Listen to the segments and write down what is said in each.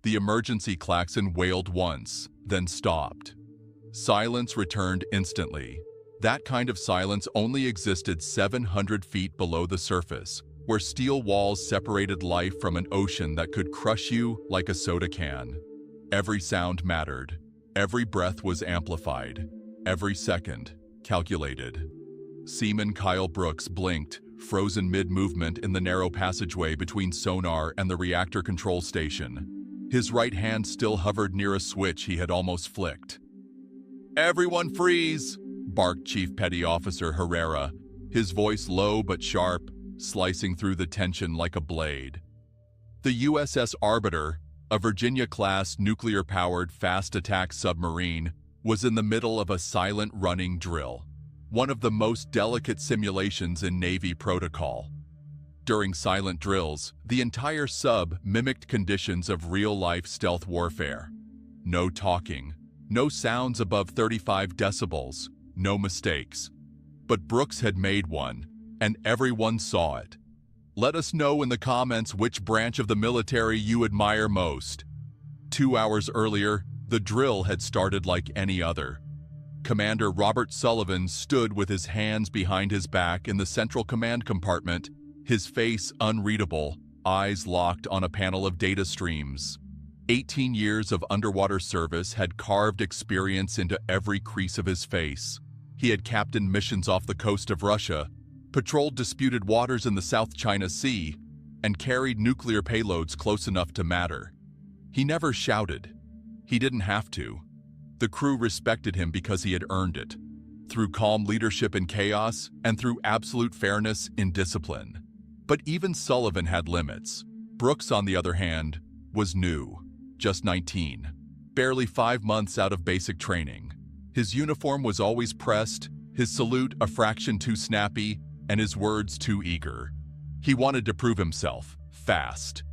The emergency klaxon wailed once, then stopped. Silence returned instantly. That kind of silence only existed 700 feet below the surface, where steel walls separated life from an ocean that could crush you like a soda can. Every sound mattered. Every breath was amplified. Every second calculated. Seaman Kyle Brooks blinked, frozen mid-movement in the narrow passageway between sonar and the reactor control station. His right hand still hovered near a switch he had almost flicked. "Everyone freeze!" barked Chief Petty Officer Herrera, his voice low but sharp, slicing through the tension like a blade. The USS Arbiter, a Virginia-class nuclear-powered fast-attack submarine, was in the middle of a silent running drill, one of the most delicate simulations in Navy protocol. During silent drills, the entire sub mimicked conditions of real-life stealth warfare. No talking, no sounds above 35 decibels, no mistakes. But Brooks had made one, and everyone saw it. Let us know in the comments which branch of the military you admire most. 2 hours earlier, the drill had started like any other. Commander Robert Sullivan stood with his hands behind his back in the central command compartment, his face unreadable, eyes locked on a panel of data streams. 18 years of underwater service had carved experience into every crease of his face. He had captained missions off the coast of Russia, patrolled disputed waters in the South China Sea, and carried nuclear payloads close enough to matter. He never shouted. He didn't have to. The crew respected him because he had earned it, through calm leadership in chaos and through absolute fairness in discipline. But even Sullivan had limits. Brooks, on the other hand, was new, just 19, barely 5 months out of basic training. His uniform was always pressed, his salute a fraction too snappy, and his words too eager. He wanted to prove himself, fast.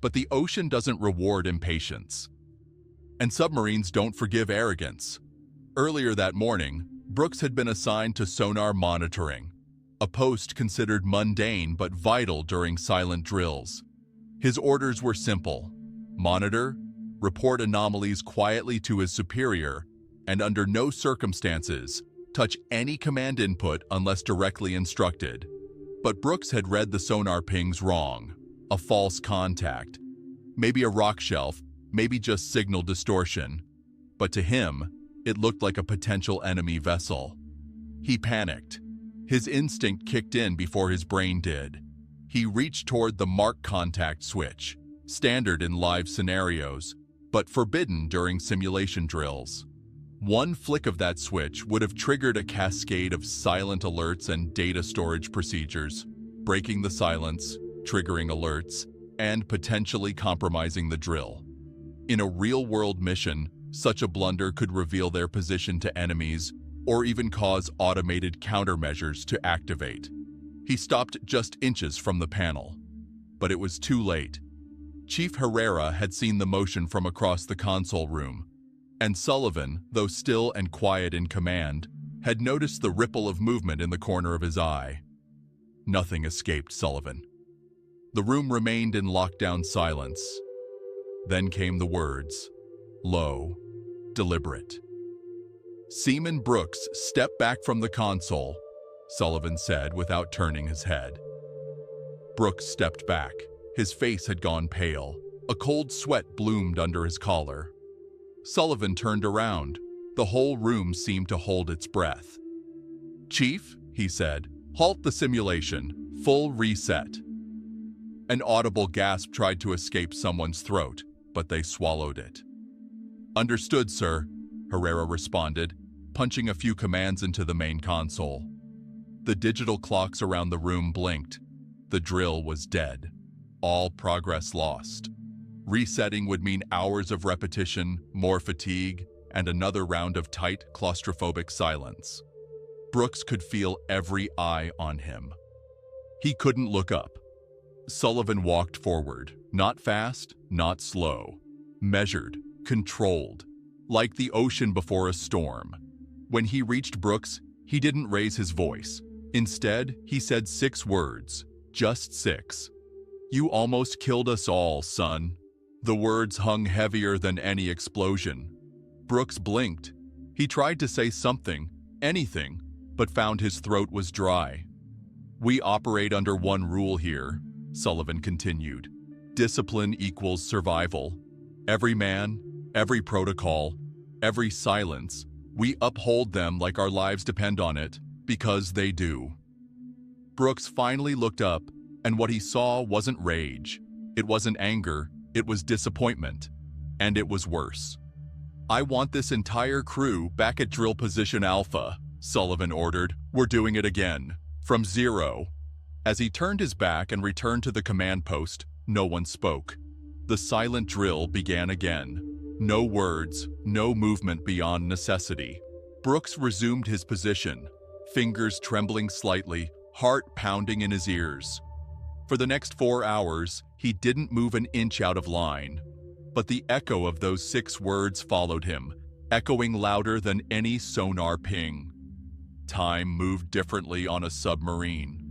But the ocean doesn't reward impatience. And submarines don't forgive arrogance. Earlier that morning, Brooks had been assigned to sonar monitoring, a post considered mundane but vital during silent drills. His orders were simple: monitor, report anomalies quietly to his superior, and under no circumstances, touch any command input unless directly instructed. But Brooks had read the sonar pings wrong. A false contact. Maybe a rock shelf, maybe just signal distortion. But to him, it looked like a potential enemy vessel. He panicked. His instinct kicked in before his brain did. He reached toward the mark contact switch, standard in live scenarios, but forbidden during simulation drills. One flick of that switch would have triggered a cascade of silent alerts and data storage procedures, breaking the silence, triggering alerts, and potentially compromising the drill. In a real-world mission, such a blunder could reveal their position to enemies or even cause automated countermeasures to activate. He stopped just inches from the panel. But it was too late. Chief Herrera had seen the motion from across the console room, and Sullivan, though still and quiet in command, had noticed the ripple of movement in the corner of his eye. Nothing escaped Sullivan. The room remained in lockdown silence. Then came the words, low, deliberate. "Seaman Brooks, step back from the console," Sullivan said without turning his head. Brooks stepped back. His face had gone pale. A cold sweat bloomed under his collar. Sullivan turned around. The whole room seemed to hold its breath. "Chief," he said, "halt the simulation. Full reset." An audible gasp tried to escape someone's throat, but they swallowed it. "Understood, sir," Herrera responded, punching a few commands into the main console. The digital clocks around the room blinked. The drill was dead. All progress lost. Resetting would mean hours of repetition, more fatigue, and another round of tight, claustrophobic silence. Brooks could feel every eye on him. He couldn't look up. Sullivan walked forward, not fast, not slow. Measured, controlled, like the ocean before a storm. When he reached Brooks, he didn't raise his voice. Instead, he said 6 words, just 6. "You almost killed us all, son." The words hung heavier than any explosion. Brooks blinked. He tried to say something, anything, but found his throat was dry. "We operate under one rule here," Sullivan continued. "Discipline equals survival. Every man, every protocol, every silence, we uphold them like our lives depend on it, because they do." Brooks finally looked up, and what he saw wasn't rage. It wasn't anger, it was disappointment. And it was worse. "I want this entire crew back at drill position Alpha," Sullivan ordered. "We're doing it again. From zero." As he turned his back and returned to the command post, no one spoke. The silent drill began again. No words, no movement beyond necessity. Brooks resumed his position, fingers trembling slightly, heart pounding in his ears. For the next 4 hours, he didn't move an inch out of line. But the echo of those 6 words followed him, echoing louder than any sonar ping. Time moved differently on a submarine.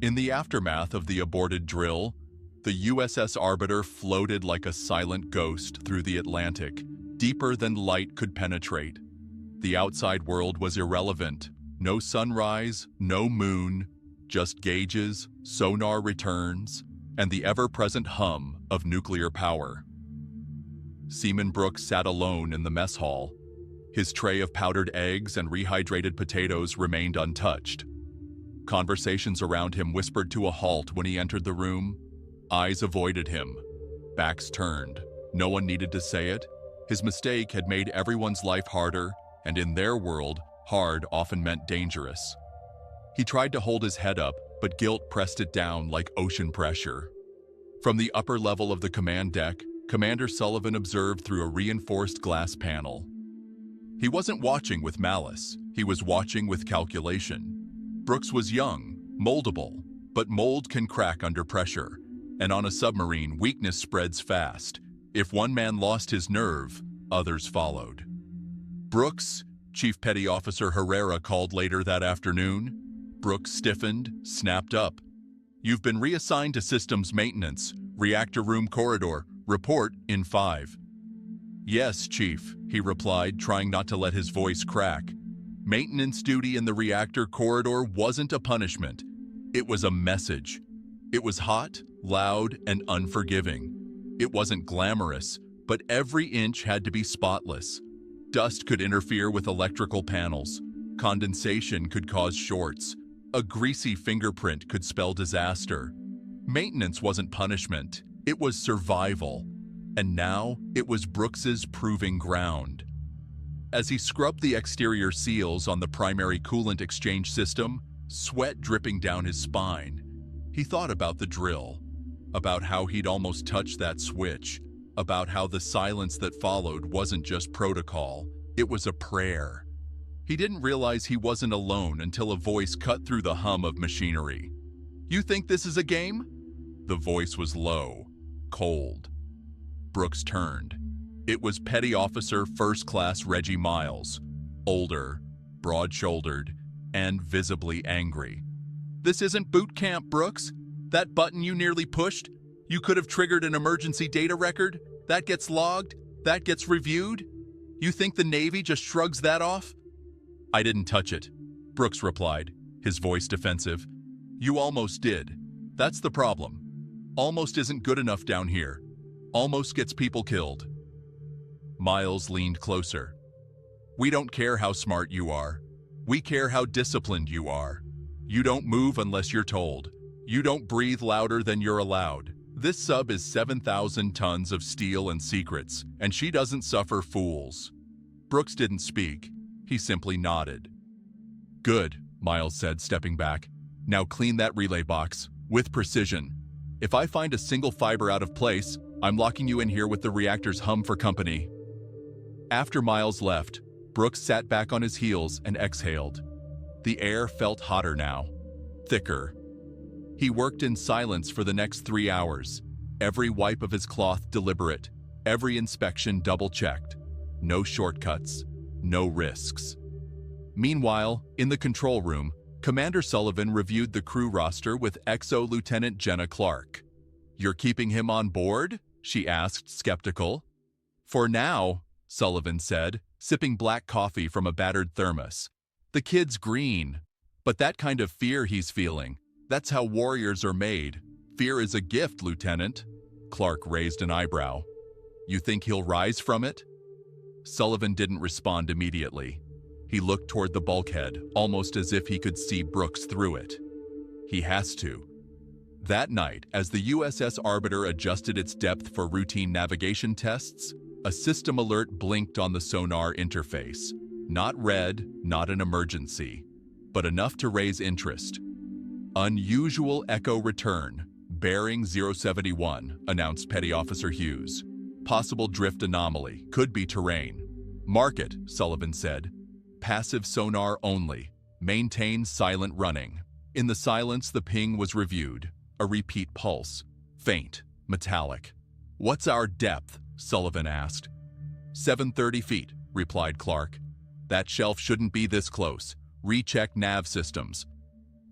In the aftermath of the aborted drill, the USS Arbiter floated like a silent ghost through the Atlantic, deeper than light could penetrate. The outside world was irrelevant. No sunrise, no moon, just gauges, sonar returns, and the ever-present hum of nuclear power. Seaman Brooks sat alone in the mess hall. His tray of powdered eggs and rehydrated potatoes remained untouched. Conversations around him whispered to a halt when he entered the room. Eyes avoided him. Backs turned. No one needed to say it. His mistake had made everyone's life harder, and in their world, hard often meant dangerous. He tried to hold his head up, but guilt pressed it down like ocean pressure. From the upper level of the command deck, Commander Sullivan observed through a reinforced glass panel. He wasn't watching with malice, he was watching with calculation. Brooks was young, moldable, but mold can crack under pressure, and on a submarine, weakness spreads fast. If one man lost his nerve, others followed. "Brooks," Chief Petty Officer Herrera called later that afternoon. Brooks stiffened, snapped up. "You've been reassigned to systems maintenance, reactor room corridor. Report in 5. "Yes, Chief," he replied, trying not to let his voice crack. Maintenance duty in the reactor corridor wasn't a punishment. It was a message. It was hot, loud, and unforgiving. It wasn't glamorous, but every inch had to be spotless. Dust could interfere with electrical panels. Condensation could cause shorts. A greasy fingerprint could spell disaster. Maintenance wasn't punishment. It was survival. And now it was Brooks's proving ground. As he scrubbed the exterior seals on the primary coolant exchange system, sweat dripping down his spine, he thought about the drill, about how he'd almost touched that switch, about how the silence that followed wasn't just protocol, it was a prayer. He didn't realize he wasn't alone until a voice cut through the hum of machinery. "You think this is a game?" The voice was low, cold. Brooks turned. It was Petty Officer First Class Reggie Miles, older, broad-shouldered, and visibly angry. "This isn't boot camp, Brooks. That button you nearly pushed, you could have triggered an emergency data record. That gets logged, that gets reviewed. You think the Navy just shrugs that off?" "I didn't touch it," Brooks replied, his voice defensive. "You almost did. That's the problem. Almost isn't good enough down here. Almost gets people killed." Miles leaned closer. "We don't care how smart you are. We care how disciplined you are. You don't move unless you're told. You don't breathe louder than you're allowed. This sub is 7,000 tons of steel and secrets, and she doesn't suffer fools." Brooks didn't speak. He simply nodded. "Good," Miles said, stepping back. "Now clean that relay box, with precision. If I find a single fiber out of place, I'm locking you in here with the reactor's hum for company." After Miles left, Brooks sat back on his heels and exhaled. The air felt hotter now, thicker. He worked in silence for the next 3 hours, every wipe of his cloth deliberate, every inspection double-checked. No shortcuts, no risks. Meanwhile, in the control room, Commander Sullivan reviewed the crew roster with XO Lieutenant Jenna Clark. "You're keeping him on board?" she asked, skeptical. For now, Sullivan said, sipping black coffee from a battered thermos. The kid's green, but that kind of fear he's feeling, that's how warriors are made. Fear is a gift, Lieutenant. Clark raised an eyebrow. You think he'll rise from it? Sullivan didn't respond immediately. He looked toward the bulkhead, almost as if he could see Brooks through it. He has to. That night, as the USS Arbiter adjusted its depth for routine navigation tests, a system alert blinked on the sonar interface. Not red, not an emergency, but enough to raise interest. Unusual echo return, bearing 071, announced Petty Officer Hughes. Possible drift anomaly, could be terrain. Mark it, Sullivan said. Passive sonar only. Maintain silent running. In the silence, the ping was reviewed. A repeat pulse. Faint. Metallic. What's our depth? Sullivan asked. 730 feet, replied Clark. That shelf shouldn't be this close. Recheck nav systems.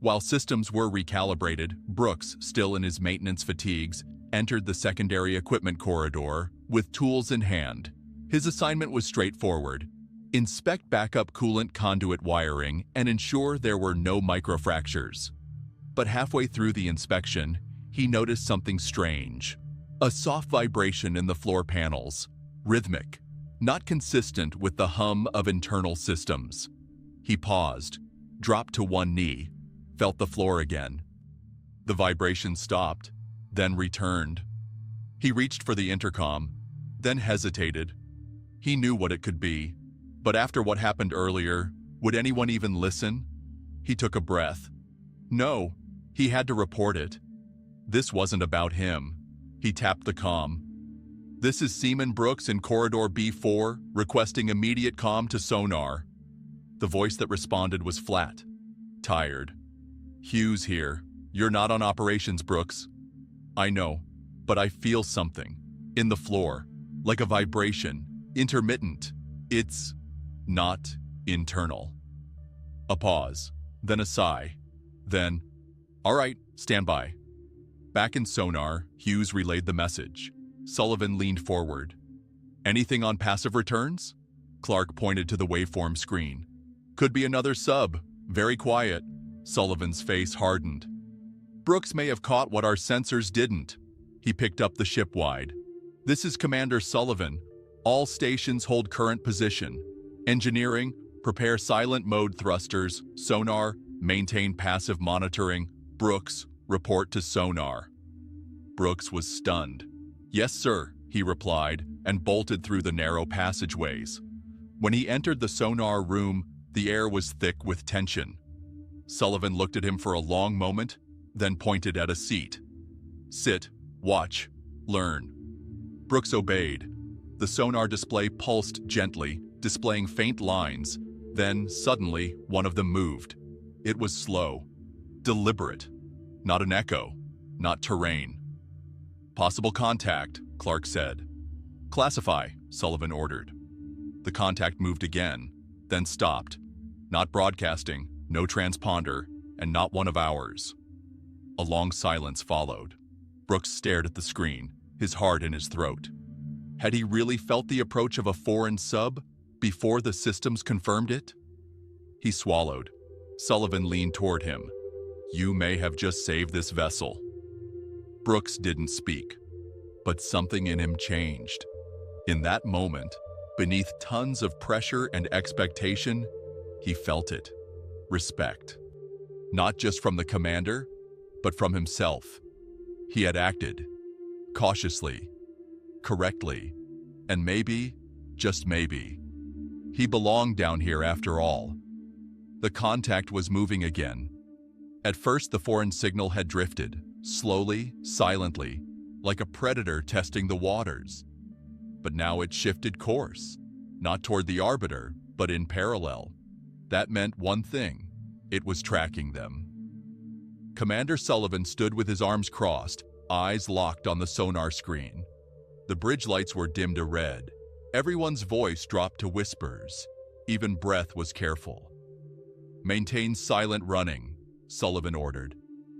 While systems were recalibrated, Brooks, still in his maintenance fatigues, entered the secondary equipment corridor with tools in hand. His assignment was straightforward. Inspect backup coolant conduit wiring and ensure there were no microfractures. But halfway through the inspection, he noticed something strange. A soft vibration in the floor panels, rhythmic, not consistent with the hum of internal systems. He paused, dropped to one knee, felt the floor again. The vibration stopped, then returned. He reached for the intercom, then hesitated. He knew what it could be, but after what happened earlier, would anyone even listen? He took a breath. No, he had to report it. This wasn't about him. He tapped the comm. This is Seaman Brooks in Corridor B4, requesting immediate comm to sonar. The voice that responded was flat, tired. Hughes here. You're not on operations, Brooks. I know, but I feel something. In the floor. Like a vibration. Intermittent. It's not internal. A pause. Then a sigh. Then, all right, stand by. Back in sonar, Hughes relayed the message. Sullivan leaned forward. Anything on passive returns? Clark pointed to the waveform screen. Could be another sub. Very quiet. Sullivan's face hardened. Brooks may have caught what our sensors didn't. He picked up the ship-wide. This is Commander Sullivan. All stations hold current position. Engineering, prepare silent mode thrusters. Sonar, maintain passive monitoring. Brooks, report to sonar. Brooks was stunned. Yes, sir, he replied, and bolted through the narrow passageways. When he entered the sonar room, the air was thick with tension. Sullivan looked at him for a long moment, then pointed at a seat. Sit, watch, learn. Brooks obeyed. The sonar display pulsed gently, displaying faint lines. Then, suddenly, one of them moved. It was slow, deliberate. Not an echo, not terrain. Possible contact, Clark said. Classify, Sullivan ordered. The contact moved again, then stopped. Not broadcasting, no transponder, and not one of ours. A long silence followed. Brooks stared at the screen, his heart in his throat. Had he really felt the approach of a foreign sub before the systems confirmed it? He swallowed. Sullivan leaned toward him. You may have just saved this vessel. Brooks didn't speak, but something in him changed. In that moment, beneath tons of pressure and expectation, he felt it. Respect. Not just from the commander, but from himself. He had acted cautiously, correctly, and maybe, just maybe, he belonged down here after all. The contact was moving again. At first, the foreign signal had drifted, slowly, silently, like a predator testing the waters. But now it shifted course, not toward the Arbiter, but in parallel. That meant one thing. It was tracking them. Commander Sullivan stood with his arms crossed, eyes locked on the sonar screen. The bridge lights were dimmed to red. Everyone's voice dropped to whispers. Even breath was careful. Maintain silent running, Sullivan ordered.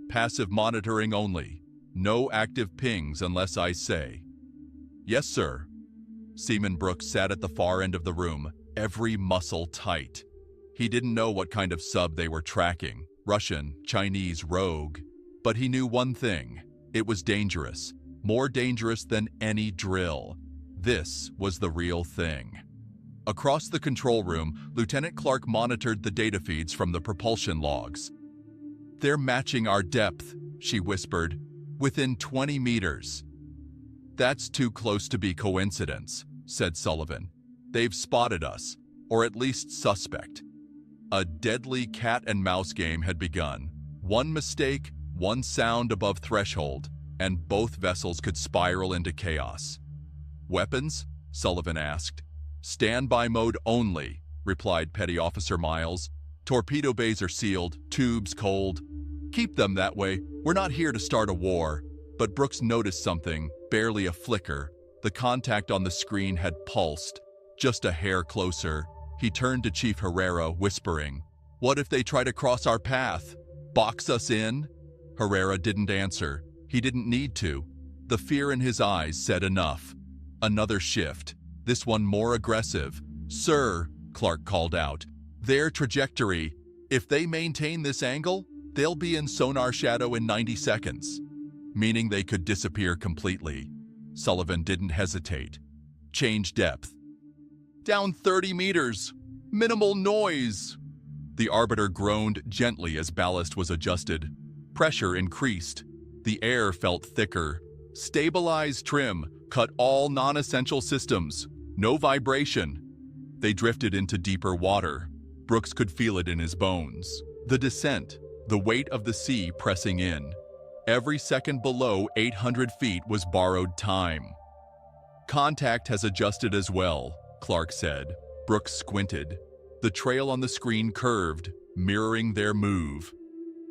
Passive monitoring only. No active pings unless I say. Yes, sir. Seaman Brooks sat at the far end of the room, every muscle tight. He didn't know what kind of sub they were tracking, Russian, Chinese, rogue, but he knew one thing. It was dangerous, more dangerous than any drill. This was the real thing. Across the control room, Lieutenant Clark monitored the data feeds from the propulsion logs. "They're matching our depth," she whispered, "within 20 meters. "That's too close to be coincidence," said Sullivan. "They've spotted us, or at least suspect." A deadly cat-and-mouse game had begun. One mistake, one sound above threshold, and both vessels could spiral into chaos. "Weapons?" Sullivan asked. "Standby mode only," replied Petty Officer Miles. "Torpedo bays are sealed, tubes cold. Keep them that way. We're not here to start a war." But Brooks noticed something, barely a flicker. The contact on the screen had pulsed, just a hair closer. He turned to Chief Herrera, whispering, "What if they try to cross our path? Box us in?" Herrera didn't answer. He didn't need to. The fear in his eyes said enough. Another shift, this one more aggressive. "Sir," Clark called out, "their trajectory. If they maintain this angle, they'll be in sonar shadow in 90 seconds. Meaning they could disappear completely." Sullivan didn't hesitate. "Change depth." "Down 30 meters. Minimal noise." The arbiter groaned gently as ballast was adjusted. Pressure increased. The air felt thicker. "Stabilize trim. Cut all non-essential systems. No vibration." They drifted into deeper water. Brooks could feel it in his bones. The descent, the weight of the sea pressing in. Every second below 800 feet was borrowed time. "Contact has adjusted as well," Clark said. Brooks squinted. The trail on the screen curved, mirroring their move.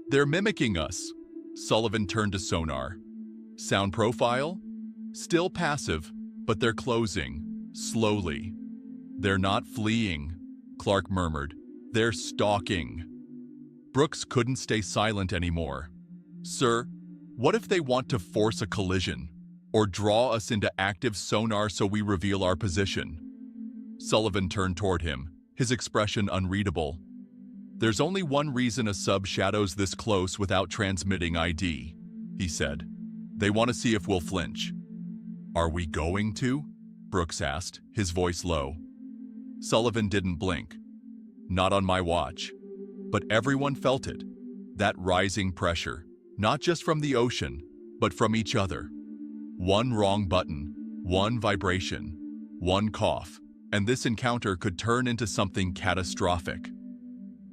"They're mimicking us." Sullivan turned to sonar. "Sound profile? Still passive, but they're closing, slowly." "They're not fleeing," Clark murmured. "They're stalking." Brooks couldn't stay silent anymore. "Sir, what if they want to force a collision? Or draw us into active sonar so we reveal our position?" Sullivan turned toward him, his expression unreadable. "There's only one reason a sub shadows this close without transmitting ID," he said. "They want to see if we'll flinch." "Are we going to?" Brooks asked, his voice low. Sullivan didn't blink. "Not on my watch." But everyone felt it, that rising pressure, not just from the ocean, but from each other. One wrong button, one vibration, one cough, and this encounter could turn into something catastrophic.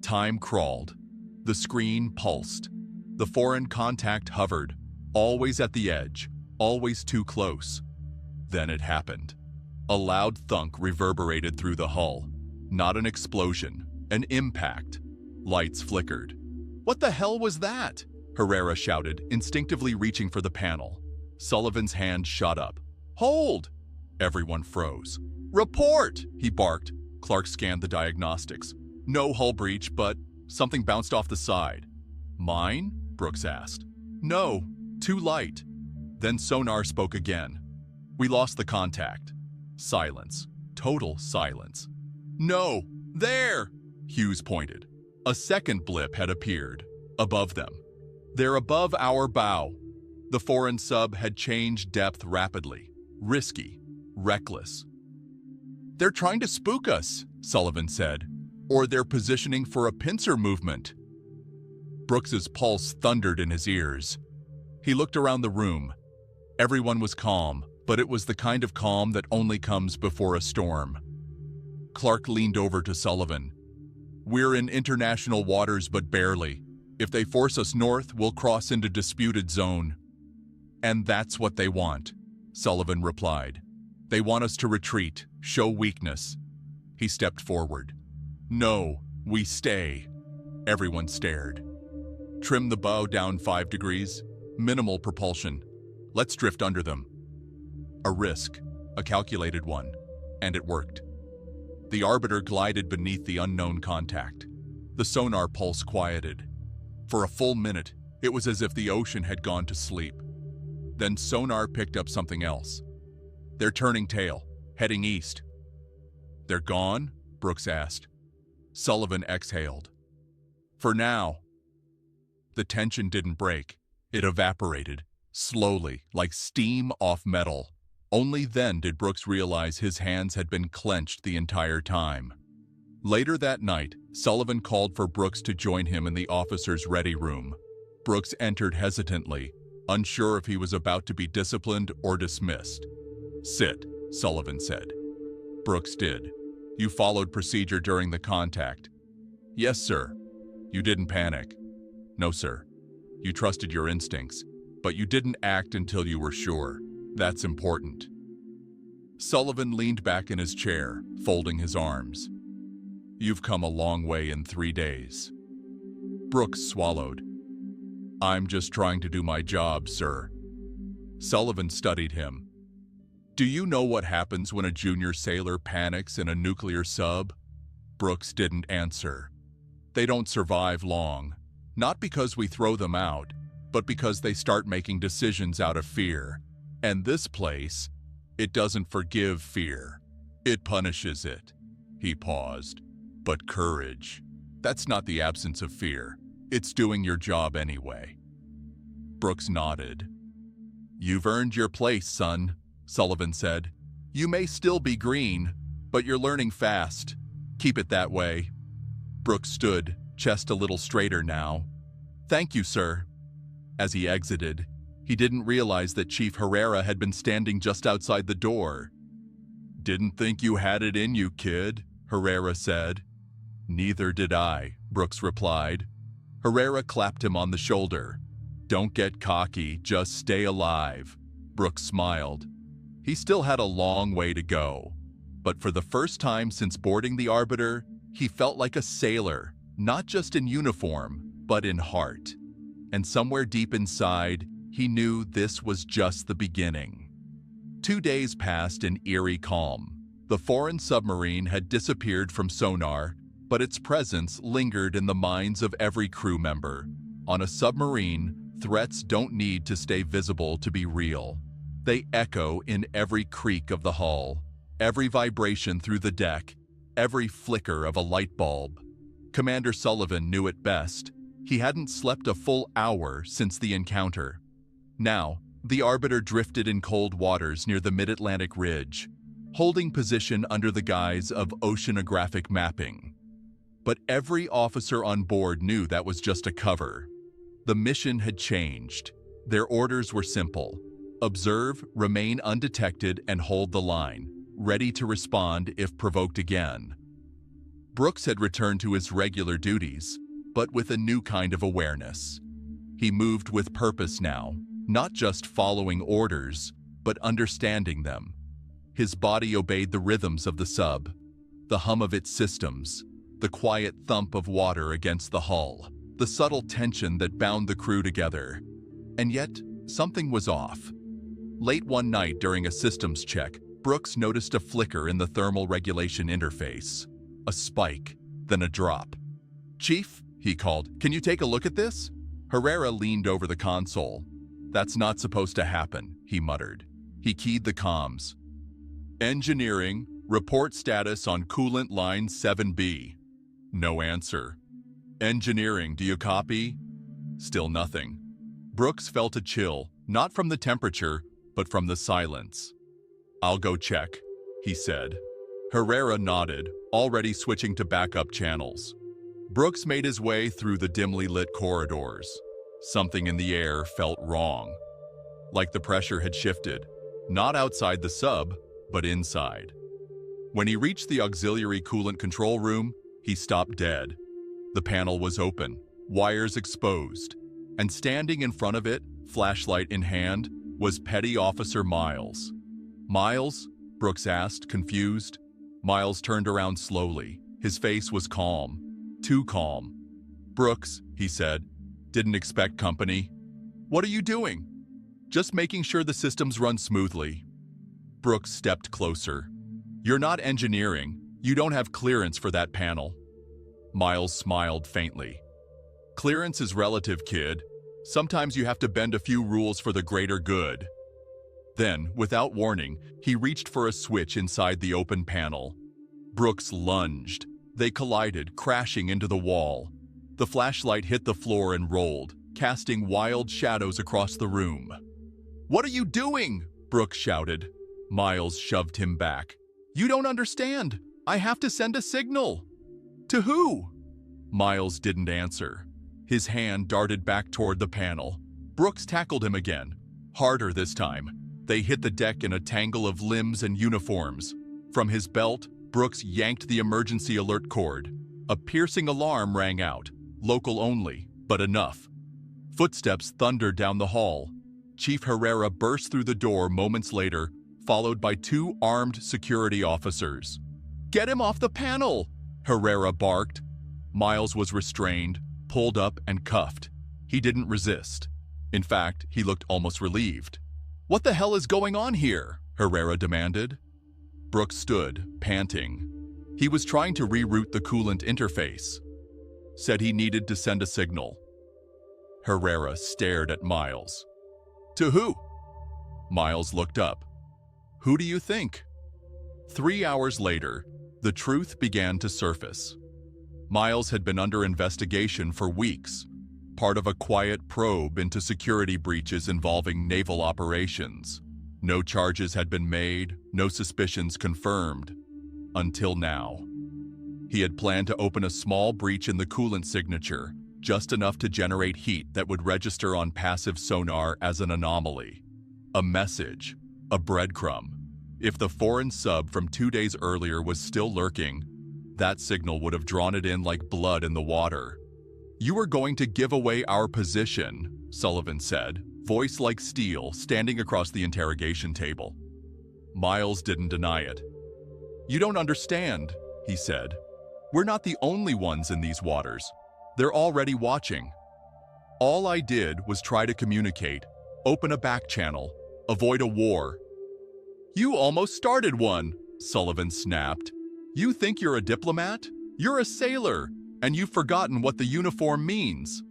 Time crawled. The screen pulsed. The foreign contact hovered, always at the edge, always too close. Then it happened. A loud thunk reverberated through the hull. Not an explosion, an impact. Lights flickered. "What the hell was that?" Herrera shouted, instinctively reaching for the panel. Sullivan's hand shot up. "Hold!" Everyone froze. "Report!" he barked. Clark scanned the diagnostics. "No hull breach, but something bounced off the side." "Mine?" Brooks asked. "No, too light." Then sonar spoke again. "We lost the contact." Silence. Total silence. "No! There!" Hughes pointed. A second blip had appeared, above them. "They're above our bow." The foreign sub had changed depth rapidly. Risky. Reckless. "They're trying to spook us," Sullivan said. "Or they're positioning for a pincer movement." Brooks's pulse thundered in his ears. He looked around the room. Everyone was calm, but it was the kind of calm that only comes before a storm. Clark leaned over to Sullivan. "We're in international waters, but barely. If they force us north, we'll cross into disputed zone." "And that's what they want," Sullivan replied. "They want us to retreat, show weakness." He stepped forward. "No, we stay." Everyone stared. "Trim the bow down 5 degrees. Minimal propulsion. Let's drift under them." A risk, a calculated one, and it worked. The arbiter glided beneath the unknown contact. The sonar pulse quieted. For a full minute, it was as if the ocean had gone to sleep. Then sonar picked up something else. They're turning tail, heading east. They're gone? Brooks asked. Sullivan exhaled. For now. The tension didn't break. It evaporated, slowly, like steam off metal. Only then did Brooks realize his hands had been clenched the entire time. Later that night, Sullivan called for Brooks to join him in the officer's ready room. Brooks entered hesitantly, unsure if he was about to be disciplined or dismissed. Sit, Sullivan said. Brooks did. You followed procedure during the contact. Yes, sir. You didn't panic. No, sir. You trusted your instincts, but you didn't act until you were sure. That's important. Sullivan leaned back in his chair, folding his arms. You've come a long way in 3 days. Brooks swallowed. I'm just trying to do my job, sir. Sullivan studied him. Do you know what happens when a junior sailor panics in a nuclear sub? Brooks didn't answer. They don't survive long, not because we throw them out, but because they start making decisions out of fear. And this place, it doesn't forgive fear. It punishes it. He paused. But courage, that's not the absence of fear. It's doing your job anyway. Brooks nodded. You've earned your place, son, Sullivan said. You may still be green, but you're learning fast. Keep it that way. Brooks stood, chest a little straighter now. Thank you, sir. As he exited, he didn't realize that Chief Herrera had been standing just outside the door. Didn't think you had it in you, kid, Herrera said. Neither did I, Brooks replied. Herrera clapped him on the shoulder. Don't get cocky, just stay alive. Brooks smiled. He still had a long way to go. But for the first time since boarding the Arbiter, he felt like a sailor, not just in uniform, but in heart. And somewhere deep inside, he knew this was just the beginning. 2 days passed in eerie calm. The foreign submarine had disappeared from sonar, but its presence lingered in the minds of every crew member. On a submarine, threats don't need to stay visible to be real. They echo in every creak of the hull, every vibration through the deck, every flicker of a light bulb. Commander Sullivan knew it best. He hadn't slept a full hour since the encounter. Now, the Arbiter drifted in cold waters near the mid-Atlantic ridge, holding position under the guise of oceanographic mapping. But every officer on board knew that was just a cover. The mission had changed. Their orders were simple. Observe, remain undetected, and hold the line, ready to respond if provoked again. Brooks had returned to his regular duties, but with a new kind of awareness. He moved with purpose now, not just following orders, but understanding them. His body obeyed the rhythms of the sub, the hum of its systems, the quiet thump of water against the hull, the subtle tension that bound the crew together. And yet, something was off. Late one night during a systems check, Brooks noticed a flicker in the thermal regulation interface. A spike, then a drop. Chief, he called, can you take a look at this? Herrera leaned over the console. That's not supposed to happen, he muttered. He keyed the comms. Engineering, report status on coolant line 7B. No answer. Engineering, do you copy? Still nothing. Brooks felt a chill, not from the temperature, but from the silence. I'll go check, he said. Herrera nodded, already switching to backup channels. Brooks made his way through the dimly lit corridors. Something in the air felt wrong. Like the pressure had shifted, not outside the sub, but inside. When he reached the auxiliary coolant control room, he stopped dead. The panel was open, wires exposed, and standing in front of it, flashlight in hand, was Petty Officer Miles. Miles? Brooks asked, confused. Miles turned around slowly. His face was calm. Too calm. Brooks, he said, didn't expect company. What are you doing? Just making sure the systems run smoothly. Brooks stepped closer. You're not engineering. You don't have clearance for that panel. Miles smiled faintly. Clearance is relative, kid. Sometimes you have to bend a few rules for the greater good. Then, without warning, he reached for a switch inside the open panel. Brooks lunged. They collided, crashing into the wall. The flashlight hit the floor and rolled, casting wild shadows across the room. "What are you doing?" Brooks shouted. Miles shoved him back. "You don't understand. I have to send a signal." "To who?" Miles didn't answer. His hand darted back toward the panel. Brooks tackled him again, harder this time. They hit the deck in a tangle of limbs and uniforms. From his belt, Brooks yanked the emergency alert cord. A piercing alarm rang out, local only, but enough. Footsteps thundered down the hall. Chief Herrera burst through the door moments later, followed by 2 armed security officers. "Get him off the panel!" Herrera barked. Miles was restrained, pulled up, and cuffed. He didn't resist. In fact, he looked almost relieved. "What the hell is going on here?" Herrera demanded. Brooks stood, panting. He was trying to reroute the coolant interface. Said he needed to send a signal. Herrera stared at Miles. "To who?" Miles looked up. "Who do you think?" 3 hours later, the truth began to surface. Miles had been under investigation for weeks, part of a quiet probe into security breaches involving naval operations. No charges had been made, no suspicions confirmed. Until now. He had planned to open a small breach in the coolant signature, just enough to generate heat that would register on passive sonar as an anomaly. A message, a breadcrumb. If the foreign sub from 2 days earlier was still lurking, that signal would have drawn it in like blood in the water. "You are going to give away our position," Sullivan said, voice like steel, standing across the interrogation table. Miles didn't deny it. "You don't understand," he said. "We're not the only ones in these waters. They're already watching. All I did was try to communicate, open a back channel, avoid a war." "You almost started one," Sullivan snapped. "You think you're a diplomat? You're a sailor, and you've forgotten what the uniform means."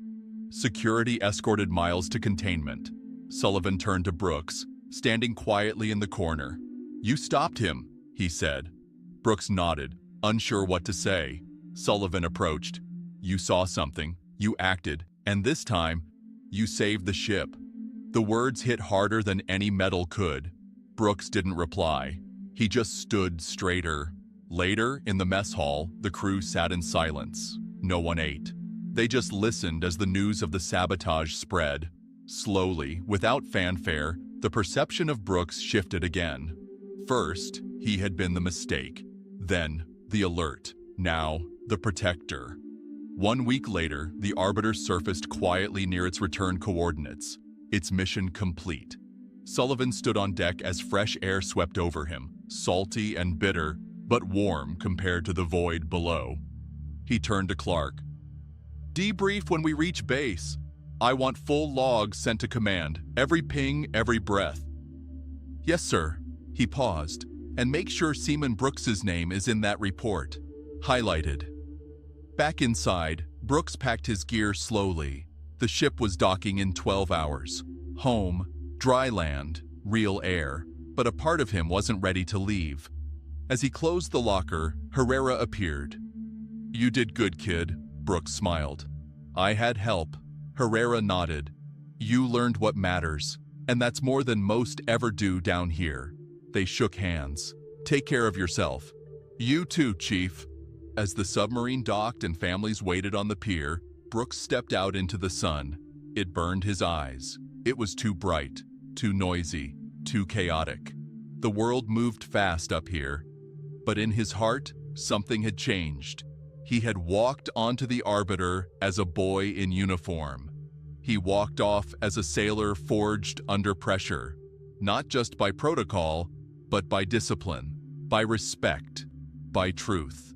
Security escorted Miles to containment. Sullivan turned to Brooks, standing quietly in the corner. "You stopped him," he said. Brooks nodded, unsure what to say. Sullivan approached. "You saw something, you acted, and this time, you saved the ship." The words hit harder than any metal could. Brooks didn't reply. He just stood straighter. Later, in the mess hall, the crew sat in silence. No one ate. They just listened as the news of the sabotage spread. Slowly, without fanfare, the perception of Brooks shifted again. First, he had been the mistake. Then, the alert. Now, the protector. 1 week later, the Arbiter surfaced quietly near its return coordinates, its mission complete. Sullivan stood on deck as fresh air swept over him, salty and bitter, but warm compared to the void below. He turned to Clark. "Debrief when we reach base. I want full logs sent to command, every ping, every breath." "Yes, sir." He paused. "And make sure Seaman Brooks's name is in that report. Highlighted." Back inside, Brooks packed his gear slowly. The ship was docking in 12 hours. Home, dry land, real air, but a part of him wasn't ready to leave. As he closed the locker, Herrera appeared. "You did good, kid," Brooks smiled. "I had help." Herrera nodded. "You learned what matters, and that's more than most ever do down here." They shook hands. "Take care of yourself." "You too, Chief." As the submarine docked and families waited on the pier, Brooks stepped out into the sun. It burned his eyes. It was too bright, too noisy, too chaotic. The world moved fast up here. But in his heart, something had changed. He had walked onto the Arbiter as a boy in uniform. He walked off as a sailor forged under pressure, not just by protocol, but by discipline, by respect, by truth.